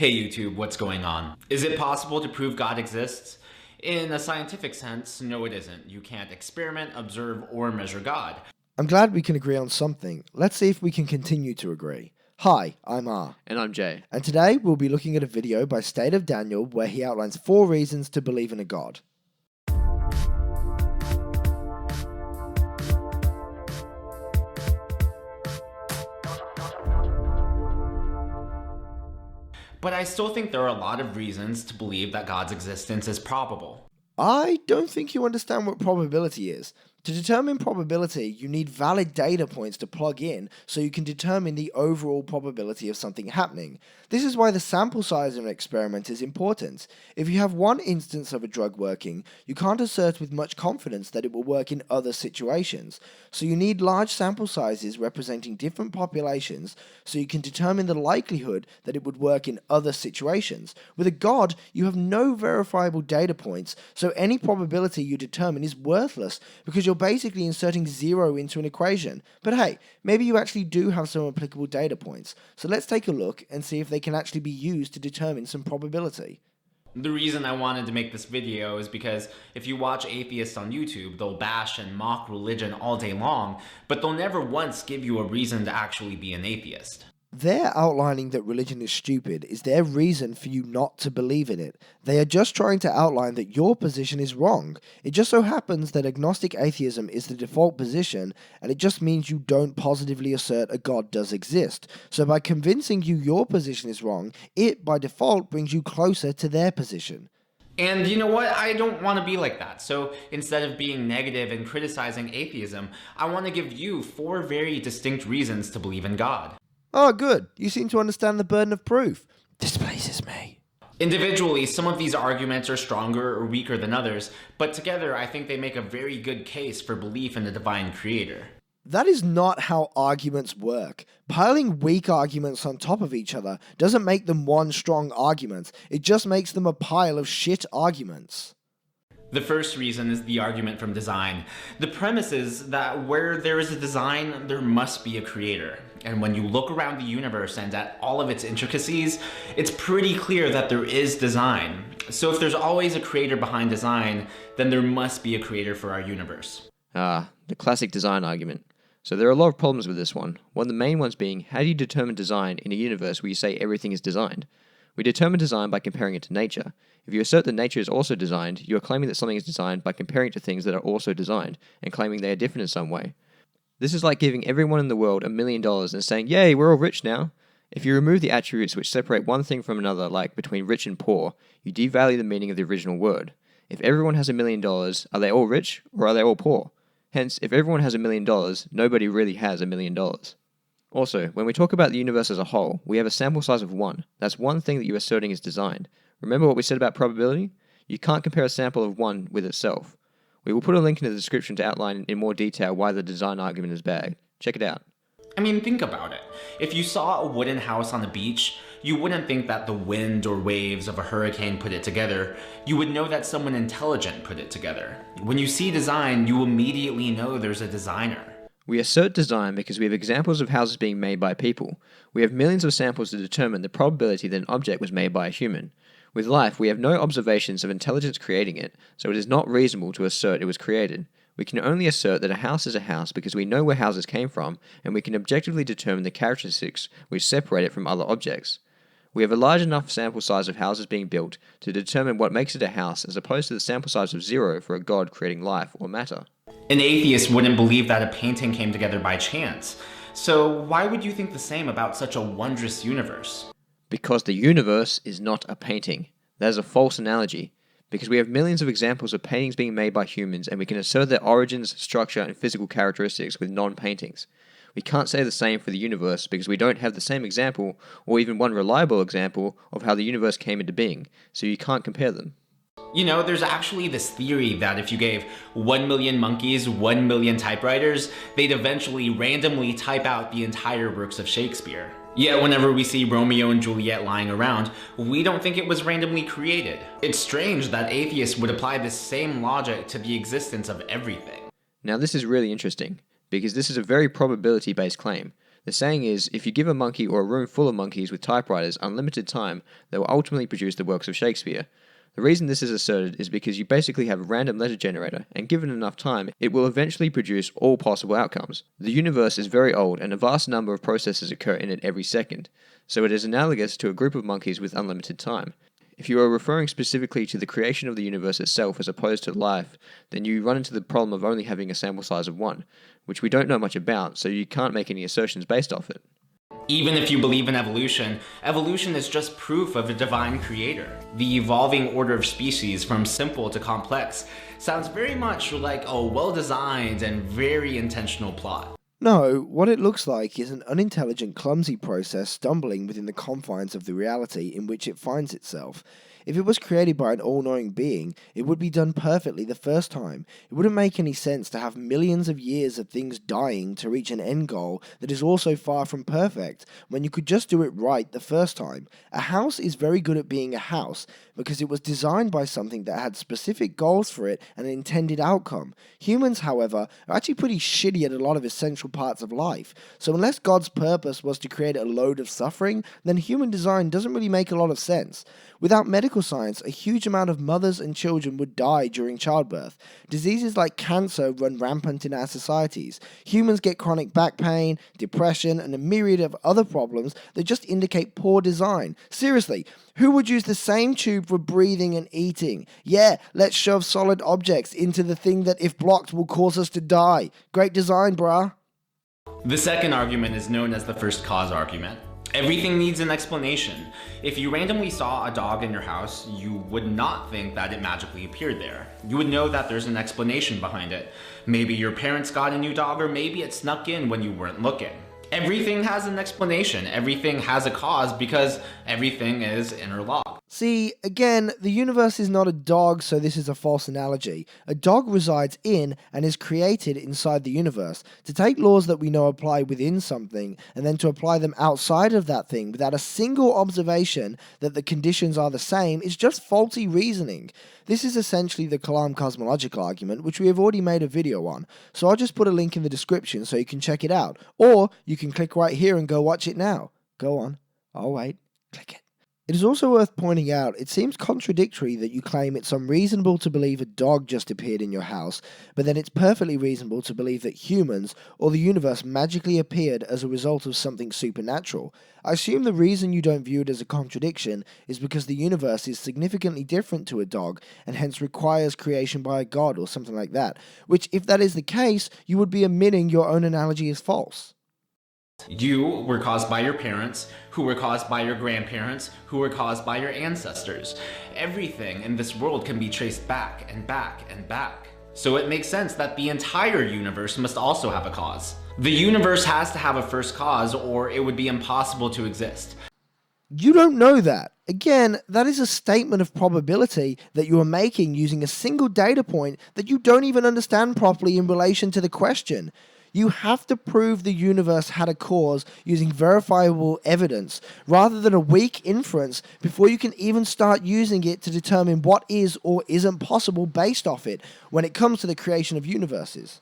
Hey YouTube, what's going on? Is it possible to prove God exists? In a scientific sense, no it isn't. You can't experiment, observe, or measure God. I'm glad we can agree on something. Let's see if we can continue to agree. Hi, I'm R. And I'm Jay. And today we'll be looking at a video by State of Daniel where he outlines 4 reasons to believe in a God. But I still think there are a lot of reasons to believe that God's existence is probable. I don't think you understand what probability is. To determine probability, you need valid data points to plug in so you can determine the overall probability of something happening. This is why the sample size of an experiment is important. If you have one instance of a drug working, you can't assert with much confidence that it will work in other situations. So you need large sample sizes representing different populations so you can determine the likelihood that it would work in other situations. With a God, you have no verifiable data points, so any probability you determine is worthless because you're basically inserting 0 into an equation. But hey, maybe you actually do have some applicable data points. So let's take a look and see if they can actually be used to determine some probability. The reason I wanted to make this video is because if you watch atheists on YouTube, they'll bash and mock religion all day long, but they'll never once give you a reason to actually be an atheist. Their outlining that religion is stupid is their reason for you not to believe in it. They are just trying to outline that your position is wrong. It just so happens that agnostic atheism is the default position, and it just means you don't positively assert a God does exist. So by convincing you your position is wrong, it by default brings you closer to their position. And you know what? I don't want to be like that. So instead of being negative and criticizing atheism, I want to give you 4 very distinct reasons to believe in God. Oh, good. You seem to understand the burden of proof. This pleases me. Individually, some of these arguments are stronger or weaker than others, but together I think they make a very good case for belief in the divine creator. That is not how arguments work. Piling weak arguments on top of each other doesn't make them one strong argument. It just makes them a pile of shit arguments. The first reason is the argument from design. The premise is that where there is a design, there must be a creator. And when you look around the universe and at all of its intricacies, it's pretty clear that there is design. So if there's always a creator behind design, then there must be a creator for our universe. The classic design argument. So there are a lot of problems with this one. One of the main ones being, how do you determine design in a universe where you say everything is designed? We determine design by comparing it to nature. If you assert that nature is also designed, you are claiming that something is designed by comparing it to things that are also designed, and claiming they are different in some way. This is like giving everyone in the world $1 million and saying, yay, we're all rich now. If you remove the attributes which separate one thing from another, like between rich and poor, you devalue the meaning of the original word. If everyone has $1 million, are they all rich, or are they all poor? Hence, if everyone has $1 million, nobody really has $1 million. Also, when we talk about the universe as a whole, we have a sample size of 1. That's one thing that you're asserting is designed. Remember what we said about probability? You can't compare a sample of 1 with itself. We will put a link in the description to outline in more detail why the design argument is bad. Check it out. I mean, think about it. If you saw a wooden house on the beach, you wouldn't think that the wind or waves of a hurricane put it together. You would know that someone intelligent put it together. When you see design, you immediately know there's a designer. We assert design because we have examples of houses being made by people. We have millions of samples to determine the probability that an object was made by a human. With life, we have no observations of intelligence creating it, so it is not reasonable to assert it was created. We can only assert that a house is a house because we know where houses came from, and we can objectively determine the characteristics which separate it from other objects. We have a large enough sample size of houses being built to determine what makes it a house as opposed to the sample size of 0 for a God creating life or matter. An atheist wouldn't believe that a painting came together by chance. So why would you think the same about such a wondrous universe? Because the universe is not a painting. That is a false analogy. Because we have millions of examples of paintings being made by humans, and we can assert their origins, structure, and physical characteristics with non-paintings. We can't say the same for the universe because we don't have the same example, or even one reliable example, of how the universe came into being, so you can't compare them. You know, there's actually this theory that if you gave 1 million monkeys 1 million typewriters, they'd eventually randomly type out the entire works of Shakespeare. Yet whenever we see Romeo and Juliet lying around, we don't think it was randomly created. It's strange that atheists would apply this same logic to the existence of everything. Now this is really interesting, because this is a very probability-based claim. The saying is, if you give a monkey or a room full of monkeys with typewriters unlimited time, they will ultimately produce the works of Shakespeare. The reason this is asserted is because you basically have a random letter generator, and given enough time, it will eventually produce all possible outcomes. The universe is very old, and a vast number of processes occur in it every second, so it is analogous to a group of monkeys with unlimited time. If you are referring specifically to the creation of the universe itself as opposed to life, then you run into the problem of only having a sample size of 1, which we don't know much about, so you can't make any assertions based off it. Even if you believe in evolution, evolution is just proof of a divine creator. The evolving order of species from simple to complex sounds very much like a well-designed and very intentional plot. No, what it looks like is an unintelligent, clumsy process stumbling within the confines of the reality in which it finds itself. If it was created by an all-knowing being, it would be done perfectly the first time. It wouldn't make any sense to have millions of years of things dying to reach an end goal that is also far from perfect, when you could just do it right the first time. A house is very good at being a house, because it was designed by something that had specific goals for it and an intended outcome. Humans, however, are actually pretty shitty at a lot of essential parts of life, so unless God's purpose was to create a load of suffering, then human design doesn't really make a lot of sense. Without medical science, a huge amount of mothers and children would die during childbirth. Diseases like cancer run rampant in our societies. Humans get chronic back pain, depression, and a myriad of other problems that just indicate poor design. Seriously, who would use the same tube for breathing and eating? Yeah, let's shove solid objects into the thing that, if blocked, will cause us to die. Great design, brah. The second argument is known as the first cause argument. Everything needs an explanation. If you randomly saw a dog in your house, you would not think that it magically appeared there. You would know that there's an explanation behind it. Maybe your parents got a new dog, or maybe it snuck in when you weren't looking. Everything has an explanation. Everything has a cause because everything is interlocked. See, again, the universe is not a dog, so this is a false analogy. A dog resides in and is created inside the universe. To take laws that we know apply within something and then to apply them outside of that thing without a single observation that the conditions are the same is just faulty reasoning. This is essentially the Kalam cosmological argument, which we have already made a video on, so I'll just put a link in the description so you can check it out. Or you can click right here and go watch it now. Go on. I'll wait. Click it. It is also worth pointing out, it seems contradictory that you claim it's unreasonable to believe a dog just appeared in your house, but then it's perfectly reasonable to believe that humans or the universe magically appeared as a result of something supernatural. I assume the reason you don't view it as a contradiction is because the universe is significantly different to a dog and hence requires creation by a god or something like that, which, if that is the case, you would be admitting your own analogy is false. You were caused by your parents, who were caused by your grandparents, who were caused by your ancestors. Everything in this world can be traced back and back and back. So it makes sense that the entire universe must also have a cause. The universe has to have a first cause, or it would be impossible to exist. You don't know that. Again, that is a statement of probability that you are making using a single data point that you don't even understand properly in relation to the question. You have to prove the universe had a cause using verifiable evidence, rather than a weak inference, before you can even start using it to determine what is or isn't possible based off it when it comes to the creation of universes.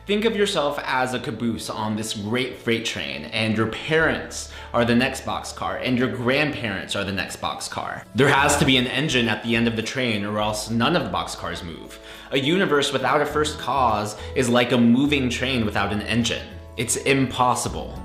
Think of yourself as a caboose on this great freight train, and your parents are the next boxcar, and your grandparents are the next boxcar. There has to be an engine at the end of the train, or else none of the boxcars move. A universe without a first cause is like a moving train without an engine. It's impossible.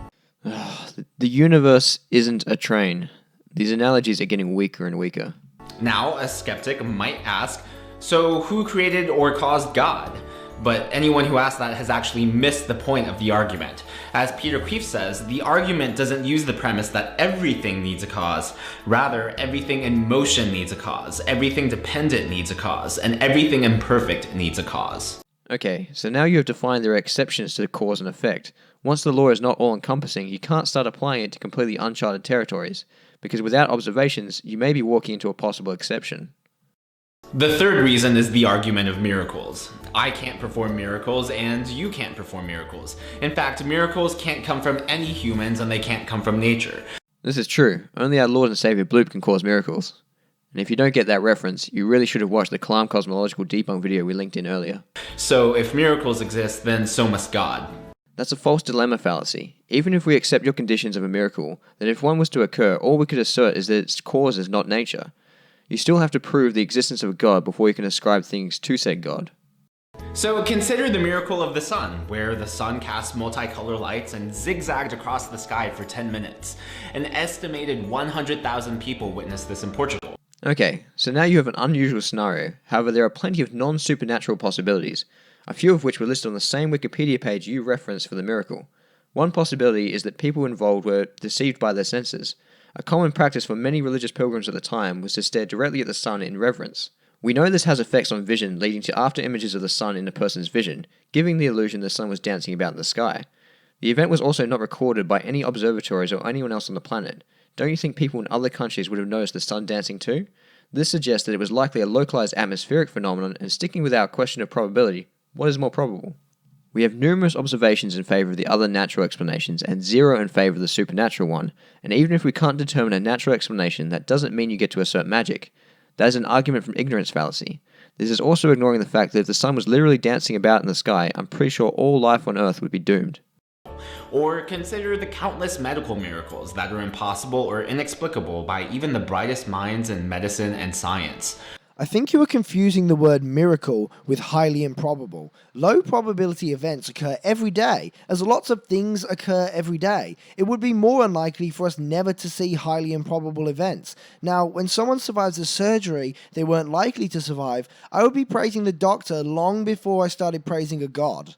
The universe isn't a train. These analogies are getting weaker and weaker. Now, a skeptic might ask, so who created or caused God? But anyone who asks that has actually missed the point of the argument. As Peter Kreeft says, the argument doesn't use the premise that everything needs a cause. Rather, everything in motion needs a cause, everything dependent needs a cause, and everything imperfect needs a cause. Okay, so now you have defined there are exceptions to cause and effect. Once the law is not all-encompassing, you can't start applying it to completely uncharted territories, because without observations, you may be walking into a possible exception. The third reason is the argument of miracles. I can't perform miracles, and you can't perform miracles. In fact, miracles can't come from any humans, and they can't come from nature. This is true. Only our Lord and Savior Bloop can cause miracles. And if you don't get that reference, you really should have watched the Kalam Cosmological Debunk video we linked in earlier. So if miracles exist, then so must God. That's a false dilemma fallacy. Even if we accept your conditions of a miracle, then if one was to occur, all we could assert is that its cause is not nature. You still have to prove the existence of a God before you can ascribe things to said God. So consider the miracle of the sun, where the sun cast multicolored lights and zigzagged across the sky for 10 minutes. An estimated 100,000 people witnessed this in Portugal. Okay, so now you have an unusual scenario. However, there are plenty of non-supernatural possibilities, a few of which were listed on the same Wikipedia page you referenced for the miracle. One possibility is that people involved were deceived by their senses. A common practice for many religious pilgrims at the time was to stare directly at the sun in reverence. We know this has effects on vision, leading to after images of the sun in a person's vision, giving the illusion the sun was dancing about in the sky. The event was also not recorded by any observatories or anyone else on the planet. Don't you think people in other countries would have noticed the sun dancing too? This suggests that it was likely a localized atmospheric phenomenon, and sticking with our question of probability, what is more probable? We have numerous observations in favor of the other natural explanations and zero in favor of the supernatural one, and even if we can't determine a natural explanation, that doesn't mean you get to assert magic. That is an argument from ignorance fallacy. This is also ignoring the fact that if the sun was literally dancing about in the sky, I'm pretty sure all life on Earth would be doomed. Or consider the countless medical miracles that are impossible or inexplicable by even the brightest minds in medicine and science. I think you are confusing the word miracle with highly improbable. Low probability events occur every day, as lots of things occur every day. It would be more unlikely for us never to see highly improbable events. Now, when someone survives a surgery they weren't likely to survive, I would be praising the doctor long before I started praising a god.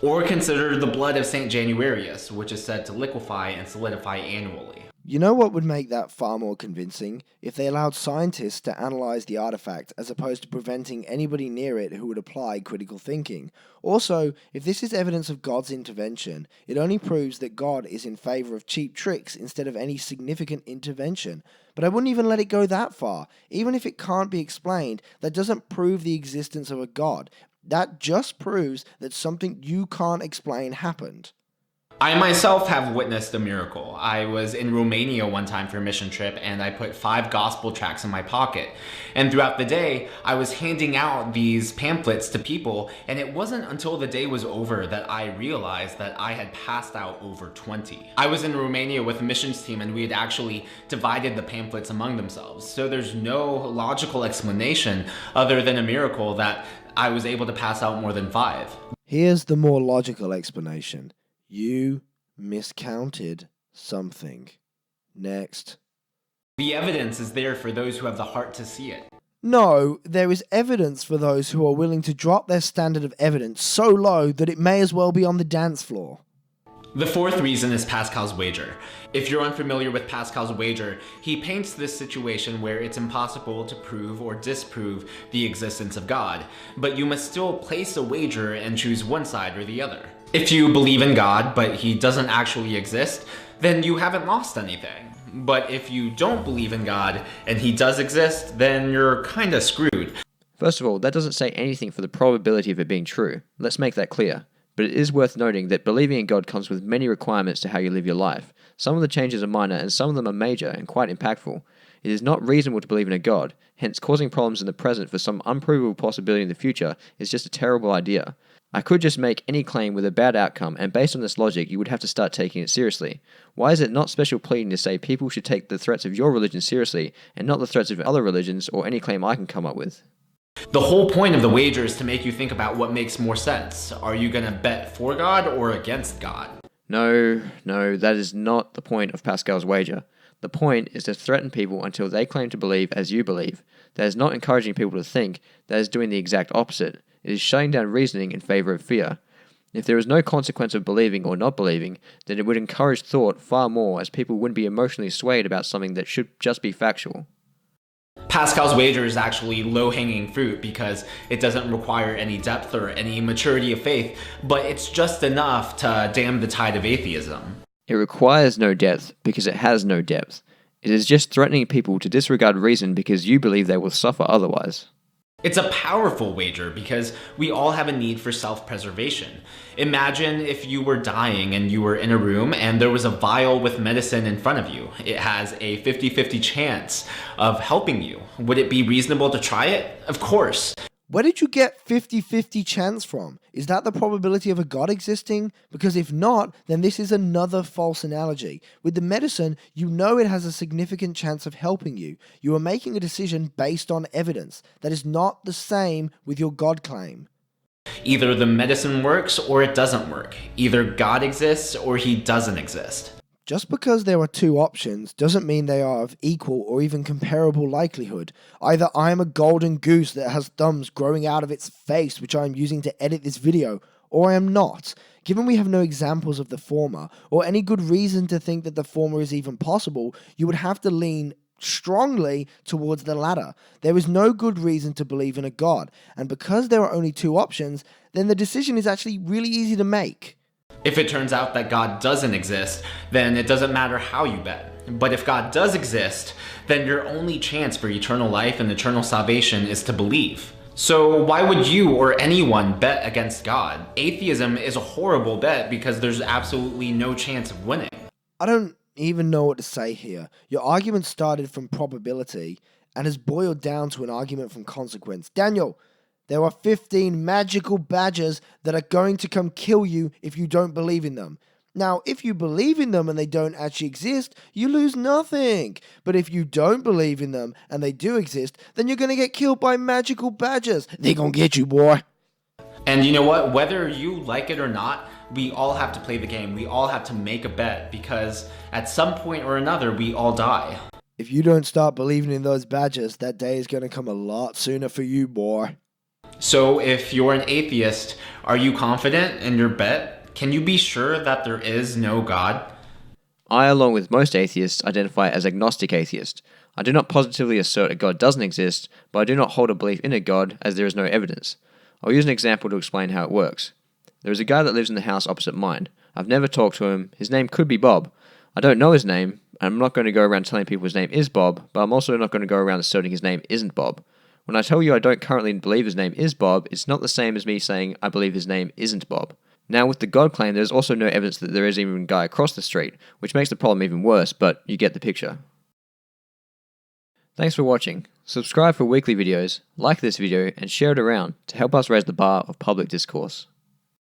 Or consider the blood of St. Januarius, which is said to liquefy and solidify annually. You know what would make that far more convincing? If they allowed scientists to analyze the artifact as opposed to preventing anybody near it who would apply critical thinking. Also, if this is evidence of God's intervention, it only proves that God is in favor of cheap tricks instead of any significant intervention. But I wouldn't even let it go that far. Even if it can't be explained, that doesn't prove the existence of a God. That just proves that something you can't explain happened. I myself have witnessed a miracle. I was in Romania one time for a mission trip, and I put 5 gospel tracts in my pocket. And throughout the day, I was handing out these pamphlets to people, and it wasn't until the day was over that I realized that I had passed out over 20. I was in Romania with a missions team, and we had actually divided the pamphlets among themselves. So there's no logical explanation other than a miracle that I was able to pass out more than 5. Here's the more logical explanation. You miscounted something. Next. The evidence is there for those who have the heart to see it. No, there is evidence for those who are willing to drop their standard of evidence so low that it may as well be on the dance floor. The fourth reason is Pascal's wager. If you're unfamiliar with Pascal's wager, he paints this situation where it's impossible to prove or disprove the existence of God, but you must still place a wager and choose one side or the other. If you believe in God, but he doesn't actually exist, then you haven't lost anything. But if you don't believe in God and he does exist, then you're kinda screwed. First of all, that doesn't say anything for the probability of it being true. Let's make that clear. But it is worth noting that believing in God comes with many requirements to how you live your life. Some of the changes are minor and some of them are major and quite impactful. It is not reasonable to believe in a God, hence causing problems in the present for some unprovable possibility in the future is just a terrible idea. I could just make any claim with a bad outcome, and based on this logic, you would have to start taking it seriously. Why is it not special pleading to say people should take the threats of your religion seriously, and not the threats of other religions or any claim I can come up with? The whole point of the wager is to make you think about what makes more sense. Are you gonna bet for God or against God? No, that is not the point of Pascal's wager. The point is to threaten people until they claim to believe as you believe. That is not encouraging people to think, that is doing the exact opposite. It is shutting down reasoning in favor of fear. If there is no consequence of believing or not believing, then it would encourage thought far more, as people wouldn't be emotionally swayed about something that should just be factual. Pascal's wager is actually low-hanging fruit because it doesn't require any depth or any maturity of faith, but it's just enough to dam the tide of atheism. It requires no depth because it has no depth. It is just threatening people to disregard reason because you believe they will suffer otherwise. It's a powerful wager because we all have a need for self-preservation. Imagine if you were dying and you were in a room and there was a vial with medicine in front of you. It has a 50-50 chance of helping you. Would it be reasonable to try it? Of course. Where did you get 50-50 chance from? Is that the probability of a God existing? Because if not, then this is another false analogy. With the medicine, you know it has a significant chance of helping you. You are making a decision based on evidence. That is not the same with your God claim. Either the medicine works or it doesn't work. Either God exists or he doesn't exist. Just because there are two options doesn't mean they are of equal or even comparable likelihood. Either I am a golden goose that has thumbs growing out of its face which I am using to edit this video, or I am not. Given we have no examples of the former, or any good reason to think that the former is even possible, you would have to lean strongly towards the latter. There is no good reason to believe in a God, and because there are only two options, then the decision is actually really easy to make. If it turns out that God doesn't exist, then it doesn't matter how you bet. But if God does exist, then your only chance for eternal life and eternal salvation is to believe. So why would you or anyone bet against God? Atheism is a horrible bet because there's absolutely no chance of winning. I don't even know what to say here. Your argument started from probability and has boiled down to an argument from consequence. Daniel, there are 15 magical badgers that are going to come kill you if you don't believe in them. Now, if you believe in them and they don't actually exist, you lose nothing. But if you don't believe in them and they do exist, then you're going to get killed by magical badgers. They're going to get you, boy. And you know what? Whether you like it or not, we all have to play the game. We all have to make a bet because at some point or another, we all die. If you don't start believing in those badgers, that day is going to come a lot sooner for you, boy. So if you're an atheist, are you confident in your bet? Can you be sure that there is no God? I, along with most atheists, identify as agnostic atheist. I do not positively assert a God doesn't exist, but I do not hold a belief in a God as there is no evidence. I'll use an example to explain how it works. There is a guy that lives in the house opposite mine. I've never talked to him. His name could be Bob. I don't know his name, and I'm not going to go around telling people his name is Bob, but I'm also not going to go around asserting his name isn't Bob. When I tell you I don't currently believe his name is Bob, it's not the same as me saying I believe his name isn't Bob. Now, with the God claim, there's also no evidence that there is even a guy across the street, which makes the problem even worse, but you get the picture. Thanks for watching. Subscribe for weekly videos, like this video, and share it around to help us raise the bar of public discourse.